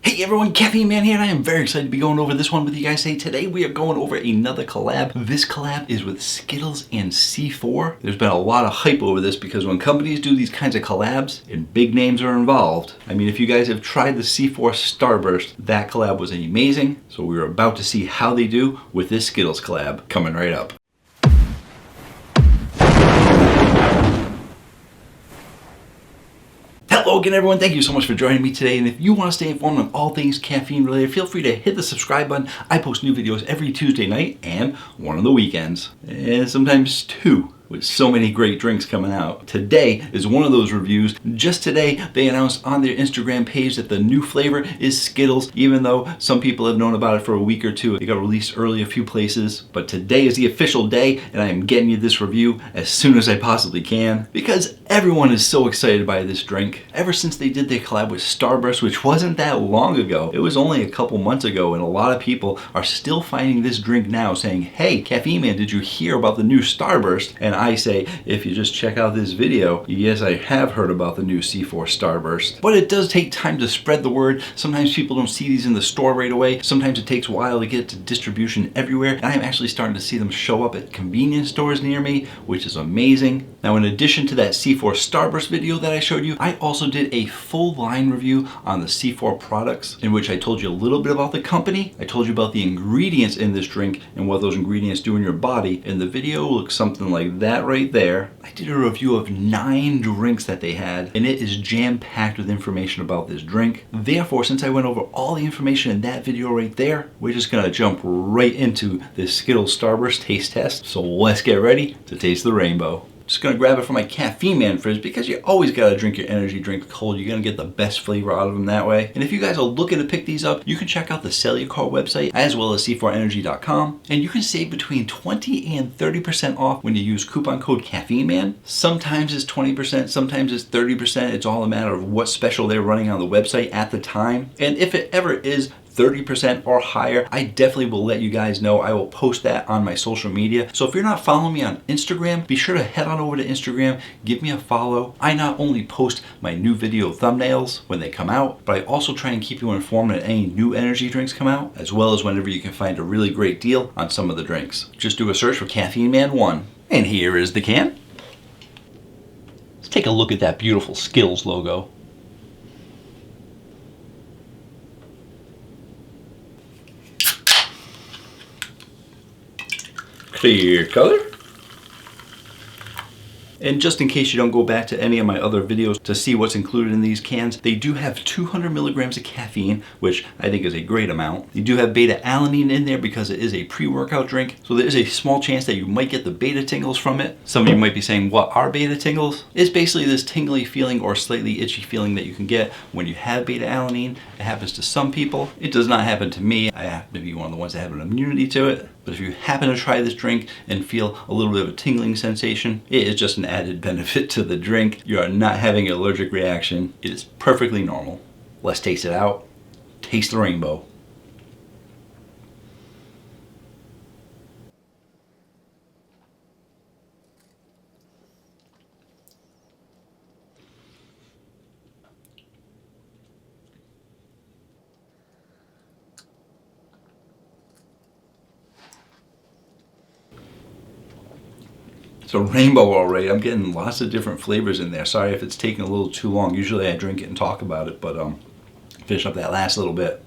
Hey everyone, Caffeine Man here, and I am very excited to be going over this one with you guys. Today we are going over another collab. This collab is with Skittles and C4. There's been a lot of hype over this because when companies do these kinds of collabs and big names are involved, I mean, if you guys have tried the C4 Starburst, that collab was amazing. So we're about to see how they do with this Skittles collab coming right up. Hello again everyone, thank you so much for joining me today, and if you want to stay informed on all things caffeine related, feel free to hit the subscribe button. I post new videos every Tuesday night and one on the weekends, and sometimes two, with so many great drinks coming out. Today is one of those reviews. Just today they announced on their Instagram page that the new flavor is Skittles, even though some people have known about it for a week or two. It got released early a few places, but today is the official day and I am getting you this review as soon as I possibly can because everyone is so excited by this drink. Ever since they did their collab with Starburst, which wasn't that long ago, it was only a couple months ago, and a lot of people are still finding this drink now saying, hey, Caffeine Man, did you hear about the new Starburst? And I say, if you just check out this video, yes, I have heard about the new C4 Starburst. But it does take time to spread the word. Sometimes people don't see these in the store right away. Sometimes it takes a while to get to distribution everywhere. And I'm actually starting to see them show up at convenience stores near me, which is amazing. Now, in addition to that C4 Starburst video that I showed you, I also did a full line review on the C4 products, in which I told you a little bit about the company. I told you about the ingredients in this drink and what those ingredients do in your body. And the video looks something like that right there. I did a review of 9 drinks that they had, and it is jam-packed with information about this drink. Therefore, since I went over all the information in that video right there, we're just gonna jump right into this Skittles Starburst taste test. So let's get ready to taste the rainbow. Just gonna grab it from my Caffeine Man fridge because you always gotta drink your energy drink cold. You're gonna get the best flavor out of them that way. And if you guys are looking to pick these up, you can check out the Cellucor website as well as c4energy.com, and you can save between 20 and 30% off when you use coupon code Caffeine Man. Sometimes it's 20%, sometimes it's 30%. It's all a matter of what special they're running on the website at the time. And if it ever is 30% or higher, I definitely will let you guys know. I will post that on my social media. So if you're not following me on Instagram, be sure to head on over to Instagram, give me a follow. I not only post my new video thumbnails when they come out, but I also try and keep you informed when any new energy drinks come out, as well as whenever you can find a really great deal on some of the drinks. Just do a search for Caffeine Man 1. And here is the can. Let's take a look at that beautiful Skittles logo. Clear color. And just in case you don't go back to any of my other videos to see what's included in these cans, they do have 200 milligrams of caffeine, which I think is a great amount. You do have beta-alanine in there because it is a pre-workout drink, so there is a small chance that you might get the beta tingles from it. Some of you might be saying, what are beta tingles? It's basically this tingly feeling or slightly itchy feeling that you can get when you have beta-alanine. It happens to some people. It does not happen to me. I happen to be one of the ones that have an immunity to it. But if you happen to try this drink and feel a little bit of a tingling sensation, it is just an added benefit to the drink. You are not having an allergic reaction. It is perfectly normal. Let's taste it out. Taste the rainbow. So rainbow already. I'm getting lots of different flavors in there. Sorry if it's taking a little too long. Usually I drink it and talk about it, but finish up that last little bit.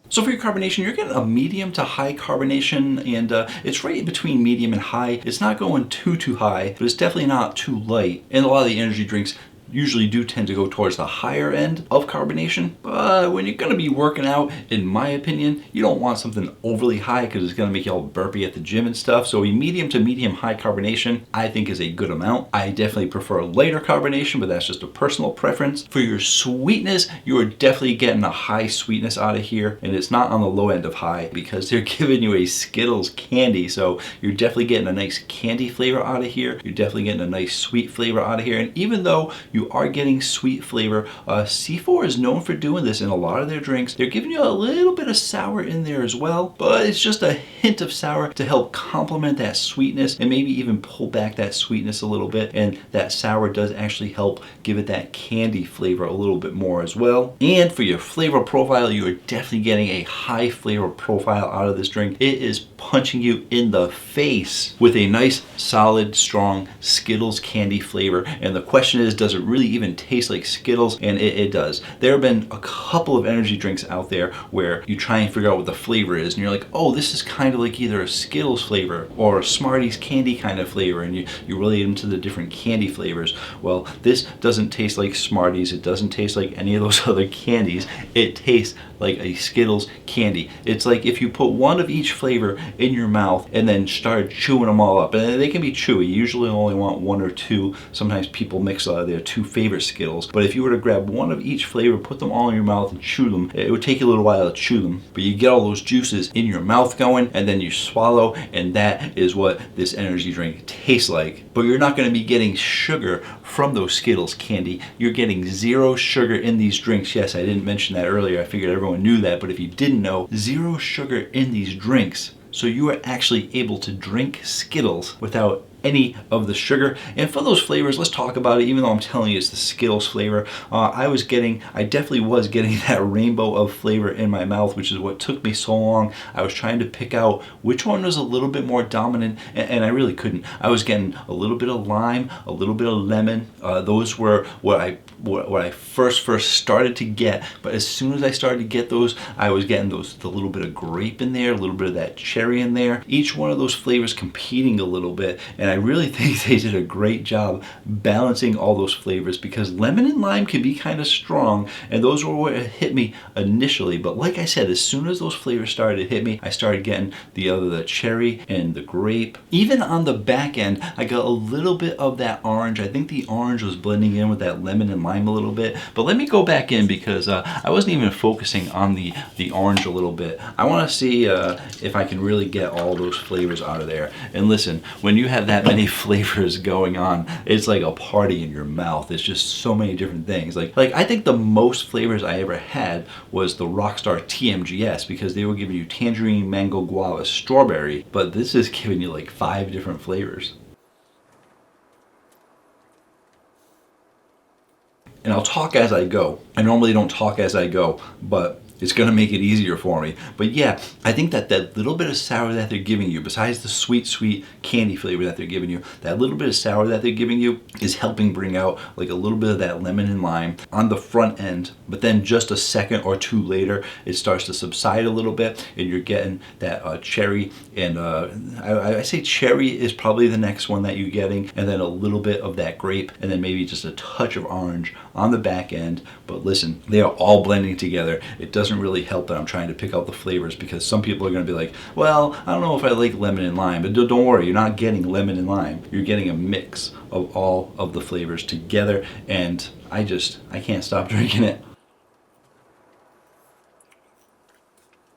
So for your carbonation, you're getting a medium to high carbonation, and it's right in between medium and high. It's not going too high, but it's definitely not too light. And a lot of the energy drinks usually do tend to go towards the higher end of carbonation, but when you're going to be working out, in my opinion, you don't want something overly high because it's going to make you all burpy at the gym and stuff. So a medium to medium high carbonation I think is a good amount. I definitely prefer lighter carbonation, but that's just a personal preference. For your sweetness, you are definitely getting a high sweetness out of here, and it's not on the low end of high because they're giving you a Skittles candy, so you're definitely getting a nice candy flavor out of here. You're definitely getting a nice sweet flavor out of here, and even though you are getting sweet flavor. C4 is known for doing this in a lot of their drinks. They're giving you a little bit of sour in there as well, but it's just a hint of sour to help complement that sweetness and maybe even pull back that sweetness a little bit. And that sour does actually help give it that candy flavor a little bit more as well. And for your flavor profile, you are definitely getting a high flavor profile out of this drink. It is punching you in the face with a nice, solid, strong Skittles candy flavor. And the question is, does it really even taste like Skittles? And it does. There have been a couple of energy drinks out there where you try and figure out what the flavor is, and you're like, oh, this is kind of like either a Skittles flavor or a Smarties candy kind of flavor, and you relate them to the different candy flavors. Well, this doesn't taste like Smarties. It doesn't taste like any of those other candies. It tastes like a Skittles candy. It's like if you put one of each flavor in your mouth and then start chewing them all up. And they can be chewy. You usually only want one or two. Sometimes people mix their two favorite Skittles. But if you were to grab one of each flavor, put them all in your mouth and chew them, it would take you a little while to chew them. But you get all those juices in your mouth going, and then you swallow, and that is what this energy drink tastes like. But you're not going to be getting sugar from those Skittles candy. You're getting 0 sugar in these drinks. Yes, I didn't mention that earlier. I figured everyone knew that, but if you didn't know, 0 sugar in these drinks. So you are actually able to drink Skittles without any of the sugar. And for those flavors, let's talk about it. Even though I'm telling you it's the Skittles flavor, I definitely was getting that rainbow of flavor in my mouth, which is what took me so long. I was trying to pick out which one was a little bit more dominant, and I really couldn't. I was getting a little bit of lime, a little bit of lemon. Those were what I first started to get. But as soon as I started to get those, I was getting the little bit of grape in there, a little bit of that cherry in there. Each one of those flavors competing a little bit, and I really think they did a great job balancing all those flavors, because lemon and lime can be kind of strong, and those were what hit me initially. But like I said, as soon as those flavors started to hit me, I started getting the cherry and the grape. Even on the back end, I got a little bit of that orange. I think the orange was blending in with that lemon and lime a little bit. But let me go back in, because I wasn't even focusing on the orange a little bit. I want to see if I can really get all those flavors out of there. And listen, when you have that many flavors going on, it's like a party in your mouth. It's just so many different things. Like I think the most flavors I ever had was the Rockstar TMGS, because they were giving you tangerine, mango, guava, strawberry, but this is giving you like 5 different flavors. And I'll talk as I go. I normally don't talk as I go, but it's going to make it easier for me. But yeah, I think that little bit of sour that they're giving you, besides the sweet candy flavor that they're giving you, that little bit of sour that they're giving you is helping bring out like a little bit of that lemon and lime on the front end. But then just a second or two later, it starts to subside a little bit, and you're getting that cherry. And I say cherry is probably the next one that you're getting, and then a little bit of that grape, and then maybe just a touch of orange on the back end. But listen, they are all blending together. It doesn't really help that I'm trying to pick out the flavors, because some people are going to be like, well, I don't know if I like lemon and lime. But don't worry, you're not getting lemon and lime. You're getting a mix of all of the flavors together, and I can't stop drinking it.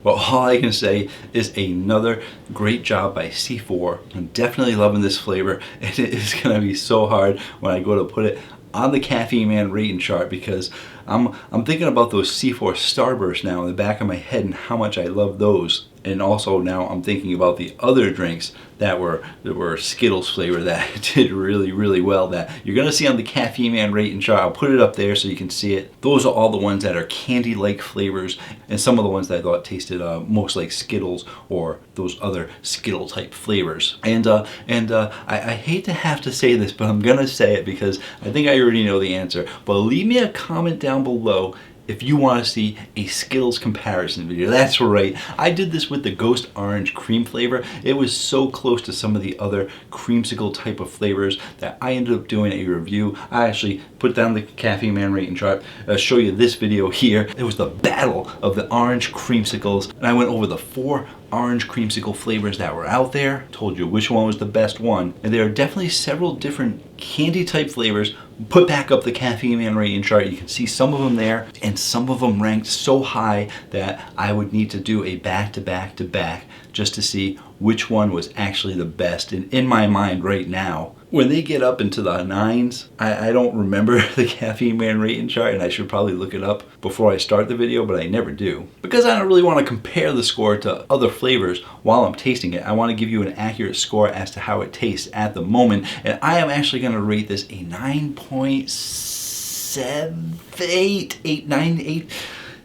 Well, all I can say is another great job by C4. I'm definitely loving this flavor, and it is going to be so hard when I go to put it on the Caffeine Man rating chart, because I'm thinking about those C4 Starbursts now in the back of my head and how much I love those. And also now I'm thinking about the other drinks that were Skittles flavor that did really well, that you're gonna see on the Caffeine Man rating chart. I'll put it up there so you can see it. Those are all the ones that are candy-like flavors, and some of the ones that I thought tasted most like Skittles or those other Skittle type flavors. And I hate to have to say this, but I'm gonna say it because I think I already know the answer. But leave me a comment down below if you want to see a Skittles comparison video. That's right, I did this with the Ghost Orange Cream flavor. It was so close to some of the other creamsicle type of flavors that I ended up doing a review. I actually put down the Caffeine Man rating chart, show you this video here. It was the battle of the orange creamsicles, and I went over the 4 orange creamsicle flavors that were out there, told you which one was the best one, and there are definitely several different candy type flavors. Put back up the Caffeine Man rating chart. You can see some of them there, and some of them ranked so high that I would need to do a back to back just to see which one was actually the best. And in my mind right now, when they get up into the 9s, I don't remember the Caffeine Man rating chart, and I should probably look it up before I start the video, but I never do. Because I don't really want to compare the score to other flavors while I'm tasting it. I want to give you an accurate score as to how it tastes at the moment, and I am actually going to rate this a 9.78, 8.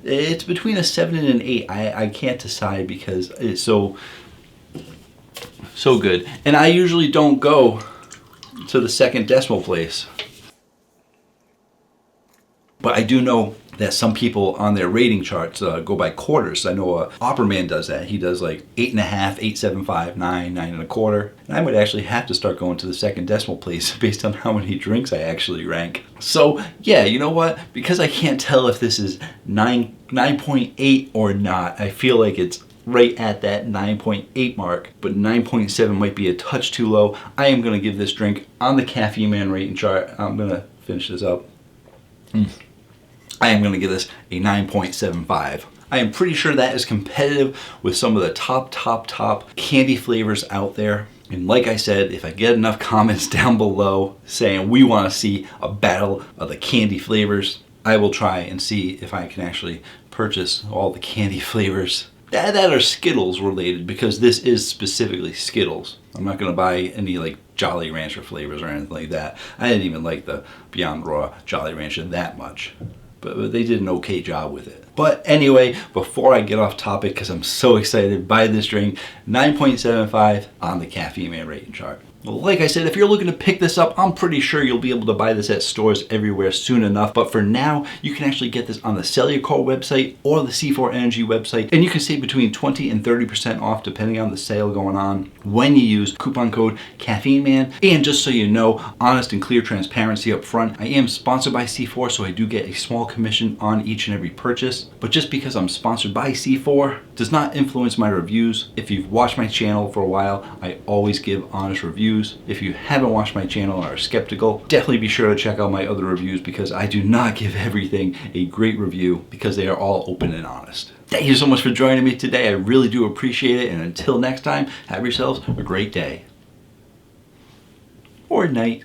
It's between a 7 and an 8. I can't decide because it's so good. And I usually don't go to the second decimal place. But I do know that some people on their rating charts go by quarters. I know Opperman does that. He does like 8.5, 8.75, 9, 9.25. And I might actually have to start going to the second decimal place based on how many drinks I actually rank. So yeah, you know what? Because I can't tell if this is 9.8 or not, I feel like it's right at that 9.8 mark, but 9.7 might be a touch too low. I am gonna give this drink on the Caffeine Man rating chart. I'm gonna finish this up. I am gonna give this a 9.75. I am pretty sure that is competitive with some of the top candy flavors out there. And like I said, if I get enough comments down below saying we wanna see a battle of the candy flavors, I will try and see if I can actually purchase all the candy flavors that are Skittles related, because this is specifically Skittles. I'm not gonna buy any like Jolly Rancher flavors or anything like that. I didn't even like the Beyond Raw Jolly Rancher that much, but they did an okay job with it. But anyway, before I get off topic, because I'm so excited by this drink, 9.75 on the Caffeine Man rating chart. Well, like I said, if you're looking to pick this up, I'm pretty sure you'll be able to buy this at stores everywhere soon enough. But for now, you can actually get this on the Cellucor website or the C4 Energy website, and you can save between 20 and 30% off depending on the sale going on when you use coupon code Caffeine Man. And just so you know, honest and clear transparency up front, I am sponsored by C4, so I do get a small commission on each and every purchase. But just because I'm sponsored by C4 does not influence my reviews. If you've watched my channel for a while, I always give honest reviews. If you haven't watched my channel and are skeptical, definitely be sure to check out my other reviews, because I do not give everything a great review, because they are all open and honest. Thank you so much for joining me today. I really do appreciate it. And until next time, have yourselves a great day. Or night.